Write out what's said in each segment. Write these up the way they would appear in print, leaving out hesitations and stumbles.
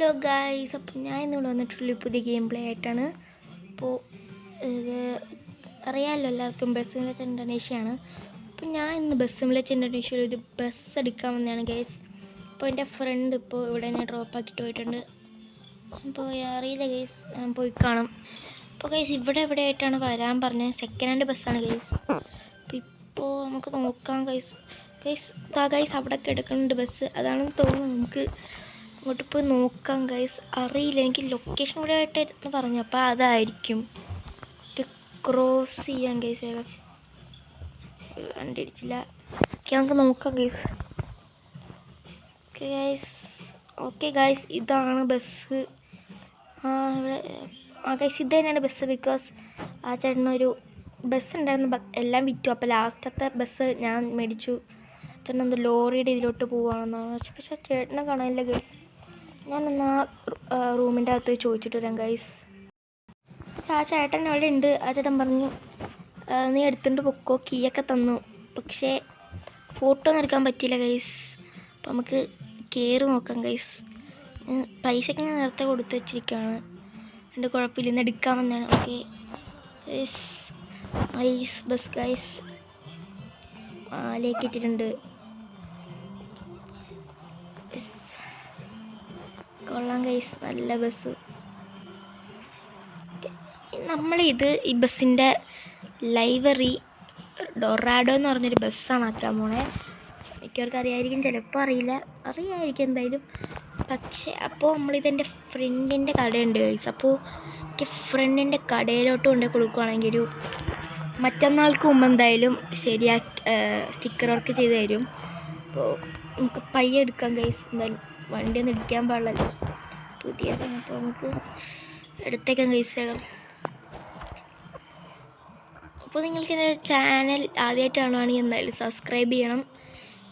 Hello guys, അപ്പം ഞാൻ ഇന്നിവിടെ വന്നിട്ടുള്ളൊരു പുതിയ ഗെയിം പ്ലേ ആയിട്ടാണ്. അപ്പോൾ ഇത് അറിയാമല്ലോ എല്ലാവർക്കും, ബസ് സിമുലേറ്റർ ഇന്തോനേഷ്യയാണ്. അപ്പോൾ ഞാൻ ഇന്ന് ബസ് സിമുലേറ്റർ ഇന്തോനേഷ്യയിൽ ഒരു ബസ് എടുക്കാൻ വന്നതാണ് ഗൈസ്. അപ്പോൾ എൻ്റെ ഫ്രണ്ട് ഇപ്പോൾ ഇവിടെ എന്നെ ഡ്രോപ്പ് ആക്കിയിട്ട് പോയിട്ടുണ്ട്. അപ്പോൾ അറിയില്ല ഗൈസ്, ഞാൻ പോയി കാണും. അപ്പോൾ ഗൈസ് ഇവിടെ ആയിട്ടാണ് വരാൻ പറഞ്ഞത്. സെക്കൻഡ് ഹാൻഡ് ബസ്സാണ് ഗൈസ്. അപ്പോൾ ഇപ്പോൾ നമുക്ക് നോക്കാം ഗൈസ്. ഗൈസ് അവിടെയൊക്കെ എടുക്കുന്നുണ്ട് ബസ്, അതാണെന്ന് തോന്നുന്നു. നമുക്ക് അങ്ങോട്ട് പോയി നോക്കാം ഗൈസ്. അറിയില്ല, എനിക്ക് ലൊക്കേഷൻ കൂടെ ആയിട്ടായിരുന്നു പറഞ്ഞു. അപ്പോൾ അതായിരിക്കും. ക്രോസ് ചെയ്യാൻ ഗൈസ്. വേഗം വണ്ടി അടിച്ചില്ല. ഓക്കെ, നമുക്ക് നോക്കാം ഗൈസ്. ഓക്കെ ഗൈസ് ഇതാണ് ബസ്. ഗൈസ് ഇത് തന്നെയാണ് ബസ്. ബിക്കോസ് ആ ചേട്ടനൊരു ബസ് ഉണ്ടായിരുന്നു, എല്ലാം വിറ്റു. അപ്പോൾ ലാസ്റ്റത്തെ ബസ് ഞാൻ മേടിച്ചു. ചേട്ടൻ എന്തോ ലോറിയുടെ ഇതിലോട്ട് പോവുകയാണെന്നാണ്. പക്ഷേ ചേട്ടനെ കാണാനില്ല ഗൈസ്. ഞാനെന്നാ റൂമിൻ്റെ അകത്ത് ചോദിച്ചിട്ട് വരാം ഗൈസ്. ആ ചേട്ടൻ അവിടെ ഉണ്ട്. ആ ചേട്ടൻ പറഞ്ഞു നീ എടുത്തുകൊണ്ട് പൊക്കോ, കീയൊക്കെ തന്നു. പക്ഷേ ഫോട്ടോ ഒന്നും എടുക്കാൻ പറ്റിയില്ല ഗൈസ്. അപ്പോൾ നമുക്ക് കയറി നോക്കാം ഗൈസ്. പൈസയ്ക്ക് ഞാൻ നേരത്തെ കൊടുത്തു വെച്ചിരിക്കുകയാണ്. എൻ്റെ കുഴപ്പമില്ല, ഇന്ന് എടുക്കാമെന്നാണ്. ഓക്കെ ഗൈസ്, ഐസ് ബസ് ഗൈസ് മാലേക്ക് ഇട്ടിട്ടുണ്ട്. കൊള്ളാം ഗൈസ്, നല്ല ബസ്. ഈ ബസ്സിൻ്റെ ലൈവറി ഡൊറാഡോ എന്ന് പറഞ്ഞൊരു ബസ്സാണ് ആക്കാൻ പോണേ. മിക്കവർക്കും അറിയായിരിക്കും, ചിലപ്പോൾ അറിയായിരിക്കും എന്തായാലും. പക്ഷേ അപ്പോൾ നമ്മളിതെൻ്റെ ഫ്രണ്ടിൻ്റെ കടയുണ്ട് ഗൈസ്. അപ്പോൾ എനിക്ക് ഫ്രണ്ടിൻ്റെ കടയിലോട്ട് കൊണ്ട് കൊടുക്കുകയാണെങ്കിൽ ഒരു മറ്റന്നാൾക്ക് മുമ്പ് എന്തായാലും ശരിയാക്കി സ്റ്റിക്കർ വർക്ക് ചെയ്ത് തരും. അപ്പോൾ നമുക്ക് പയ്യെ എടുക്കാം ഗൈസ്. എന്തായാലും വണ്ടി ഒന്നും ഇടിക്കാൻ പാടില്ലല്ലോ, പുതിയതാണ്. അപ്പോൾ നമുക്ക് എടുത്തേക്കാം ഗൈസ് വേഗം. അപ്പോൾ നിങ്ങൾക്ക് എൻ്റെ ചാനൽ ആദ്യമായിട്ട് കാണുകയാണെങ്കിൽ എന്തായാലും സബ്സ്ക്രൈബ് ചെയ്യണം.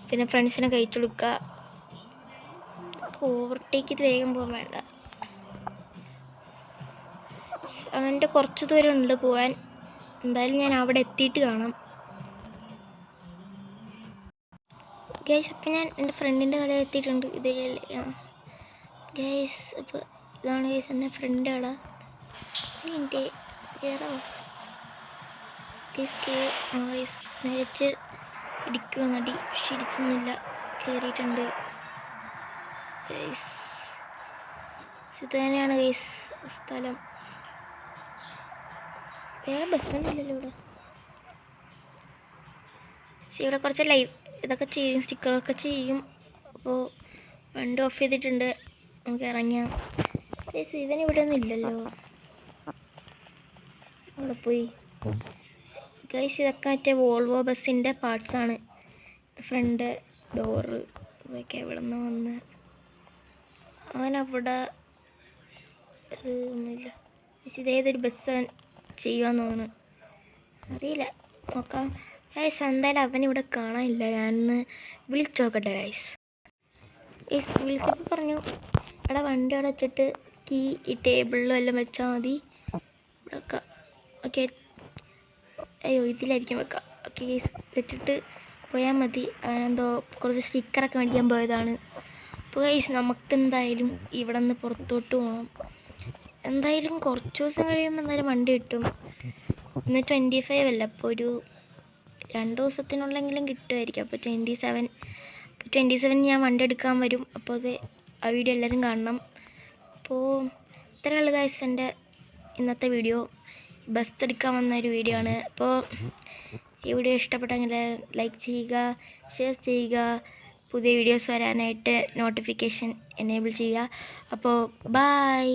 പിന്നെ ഫ്രണ്ട്സിനെ കഴിച്ചു കൊടുക്കുക. ഓവർടേക്ക് ചെയ്ത് വേഗം പോകാൻ വേണ്ട. അവൻ്റെ കുറച്ച് ദൂരം ഉണ്ട് പോകാൻ. എന്തായാലും ഞാൻ അവിടെ എത്തിയിട്ട് കാണാം ഗൈസ്. അപ്പം ഞാൻ എൻ്റെ ഫ്രണ്ടിൻ്റെ കടയിൽ എത്തിയിട്ടുണ്ട്. ഇതിലല്ലേ ഗൈസ്. അപ്പോൾ ഇതാണ് ഗൈസ് എൻ്റെ ഫ്രണ്ട് കട. എൻ്റെ കയറോ ഗൈസ്. നേച്ച് ഇടിക്കുമെന്നടി, പക്ഷെ ഇടിച്ചൊന്നുമില്ല. കയറിയിട്ടുണ്ട് ഗൈസ്. ഇത് തന്നെയാണ് ഗൈസ് സ്ഥലം. വേറെ ബസ്സൊന്നുമില്ലല്ലോ ഇവിടെ. ഇവിടെ കുറച്ച് ഇതൊക്കെ ചെയ്യും, സ്റ്റിക്കറൊക്കെ ചെയ്യും. അപ്പോൾ വണ്ടി ഓഫ് ചെയ്തിട്ടുണ്ട്, നമുക്ക് ഇറങ്ങിയാം ഗൈസ്. ഇവൻ ഇവിടെ ഒന്നും ഇല്ലല്ലോ, അവിടെ പോയി ഗൈസ്. ഇതൊക്കെ മറ്റേ വോൾവോ ബസ്സിൻ്റെ പാർട്സാണ്. ഫ്രണ്ട് ഡോറ് ഇതൊക്കെ എവിടെ നിന്ന് വന്ന്. അവനവിടെ ഒന്നുമില്ല. ഇതേതൊരു ബസ് അവൻ ചെയ്യുവാന്ന് തോന്നുന്നു, അറിയില്ല, നോക്കാം ഗൈസ്. എന്തായാലും അവനിവിടെ കാണാനില്ല. ഞാനൊന്ന് വിളിച്ചു നോക്കട്ടെ ഗൈസ്. വിളിച്ചപ്പോൾ പറഞ്ഞു അവിടെ വണ്ടി അവിടെ വെച്ചിട്ട് കീ ഈ ടേബിളിലും എല്ലാം വെച്ചാൽ മതി, ഇവിടെ വെക്കാം. ഓക്കെ, അയ്യോ ഇതിലായിരിക്കും വെക്കാം. ഓക്കെ ഗൈസ്, വെച്ചിട്ട് പോയാൽ മതി. അവനെന്തോ കുറച്ച് സ്റ്റിക്കറൊക്കെ മേടിക്കാൻ പോയതാണ്. അപ്പോൾ ഗൈസ് നമുക്കെന്തായാലും ഇവിടെ നിന്ന് പുറത്തോട്ട് പോകണം. എന്തായാലും കുറച്ച് ദിവസം കഴിയുമ്പോൾ എന്തായാലും വണ്ടി കിട്ടും. ഇന്ന് 25 അല്ല, അപ്പോൾ ഒരു 2 ദിവസത്തിനുള്ളെങ്കിലും കിട്ടുമായിരിക്കും. അപ്പോൾ 27 ഞാൻ വണ്ടി എടുക്കാൻ വരും. അപ്പോൾ ആ വീഡിയോ എല്ലാവരും കാണണം. അപ്പോൾ ഇത്രയുള്ള ഗൈസ് എൻ്റെ ഇന്നത്തെ വീഡിയോ. ബസ് എടുക്കാൻ വന്ന ഒരു വീഡിയോ ആണ്. അപ്പോൾ ഈ വീഡിയോ ഇഷ്ടപ്പെട്ടെങ്കിൽ ലൈക്ക് ചെയ്യുക, ഷെയർ ചെയ്യുക. പുതിയ വീഡിയോസ് വരാനായിട്ട് നോട്ടിഫിക്കേഷൻ എനേബിൾ ചെയ്യുക. അപ്പോൾ ബൈ.